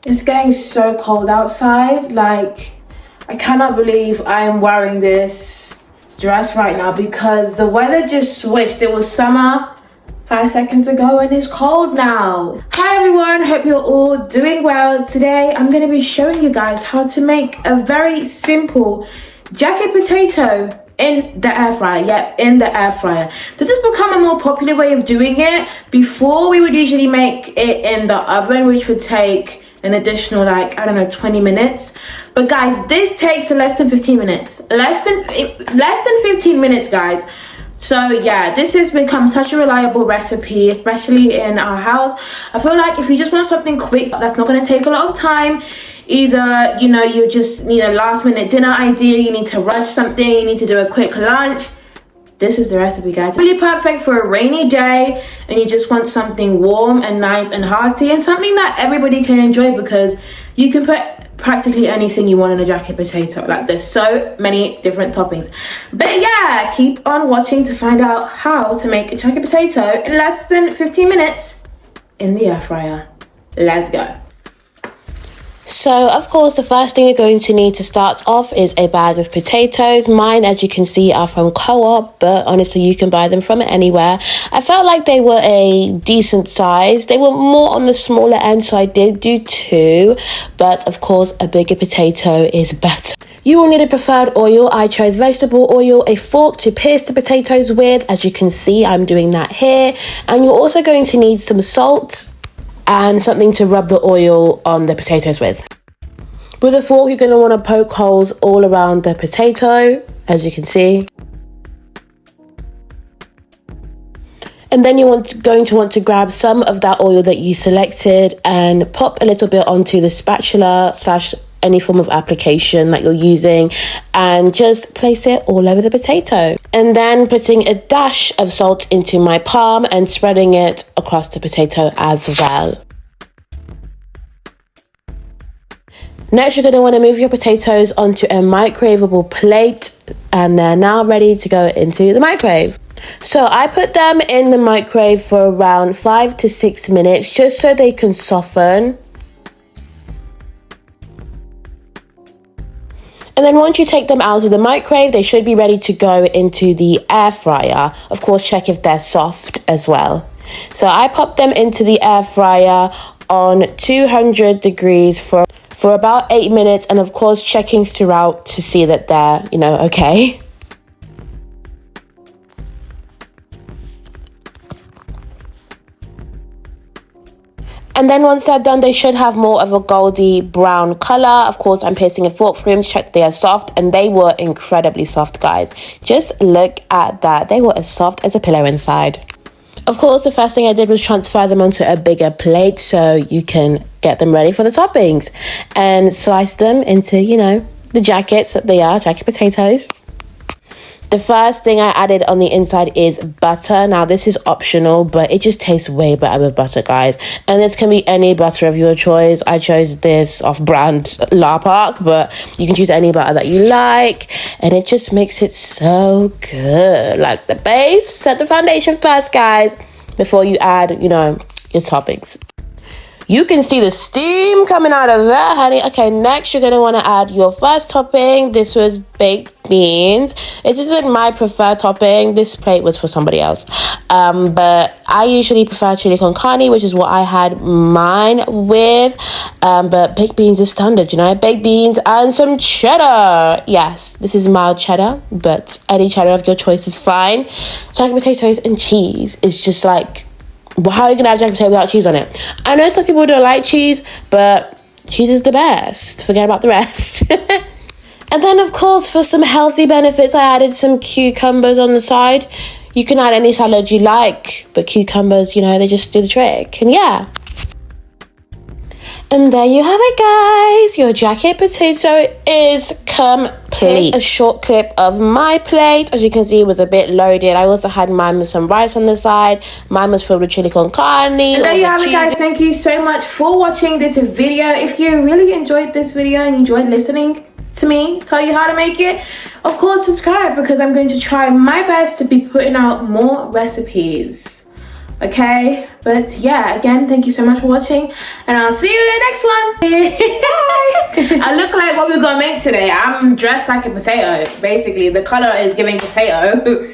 It's getting so cold outside. Like, I cannot believe I am wearing this dress right now because the weather just switched. It was summer 5 seconds ago and it's cold now. Hi everyone, hope you're all doing well. Today I'm going to be showing you guys how to make a very simple jacket potato in the air fryer. Yep, in the air fryer. This has become a more popular way of doing it. Before, we would usually make it in the oven, which would take an additional, like, I don't know, 20 minutes. But guys, this takes less than 15 minutes. Less than 15 minutes, guys. So yeah, this has become such a reliable recipe, especially in our house. I feel like if you just want something quick that's not going to take a lot of time, either, you know, you just need a last minute dinner idea, you need to rush something, you need to do a quick lunch, this is the recipe, guys. It's really perfect for a rainy day and you just want something warm and nice and hearty and something that everybody can enjoy, because you can put practically anything you want in a jacket potato. Like, there's so many different toppings. But yeah, keep on watching to find out how to make a jacket potato in less than 15 minutes in the air fryer. Let's go. So, of course, the first thing you're going to need to start off is a bag of potatoes. Mine, as you can see, are from Co-op, but honestly, you can buy them from anywhere. I felt like they were a decent size. They were more on the smaller end, so I did do 2. But, of course, a bigger potato is better. You will need a preferred oil. I chose vegetable oil, a fork to pierce the potatoes with. As you can see, I'm doing that here. And you're also going to need some salt and something to rub the oil on the potatoes with. With a fork, you're going to want to poke holes all around the potato, as you can see. And then you're going to want to grab some of that oil that you selected and pop a little bit onto the spatula / any form of application that you're using, and just place it all over the potato. And then putting a dash of salt into my palm and spreading it across the potato as well. Next, you're going to want to move your potatoes onto a microwavable plate, and they're now ready to go into the microwave. So I put them in the microwave for around 5 to 6 minutes, just so they can soften. And then once you take them out of the microwave, they should be ready to go into the air fryer. Of course, check if they're soft as well. So I popped them into the air fryer on 200 degrees for about 8 minutes. And of course, checking throughout to see that they're, okay. And then once they're done, they should have more of a goldy brown color. Of course, I'm piercing a fork through them to check they are soft, and they were incredibly soft, guys. Just look at that. They were as soft as a pillow inside. Of course, the first thing I did was transfer them onto a bigger plate so you can get them ready for the toppings and slice them into, the jackets that they are, jacket potatoes. The first thing I added on the inside is butter. Now, this is optional, but it just tastes way better with butter, guys. And this can be any butter of your choice. I chose this off-brand La Park, but you can choose any butter that you like. And it just makes it so good. Like the base, set the foundation first, guys, before you add, your toppings. You can see the steam coming out of that, honey. Okay, next you're going to want to add your first topping. This was baked beans. This isn't my preferred topping. This plate was for somebody else. But I usually prefer chili con carne, which is what I had mine with. But baked beans is standard, Baked beans and some cheddar. Yes, this is mild cheddar, but any cheddar of your choice is fine. Jacket potatoes and cheese is just like, how are you going to have jacket potato without cheese on it? I know some people don't like cheese, but cheese is the best. Forget about the rest. And then, of course, for some healthy benefits, I added some cucumbers on the side. You can add any salad you like, but cucumbers, they just do the trick. And yeah. And there you have it, guys. Your jacket potato is complete. Here's a short clip of my plate. As you can see, it was a bit loaded. I also had mine with some rice on the side. Mine was filled with chili con carne. And there you have it, guys. Thank you so much for watching this video. If you really enjoyed this video and enjoyed listening to me tell you how to make it, of course, subscribe, because I'm going to try my best to be putting out more recipes. Okay, but yeah, again, thank you so much for watching, and I'll see you in the next one. Bye. I look like what we're gonna make today. I'm dressed like a potato, basically. The color is giving potato.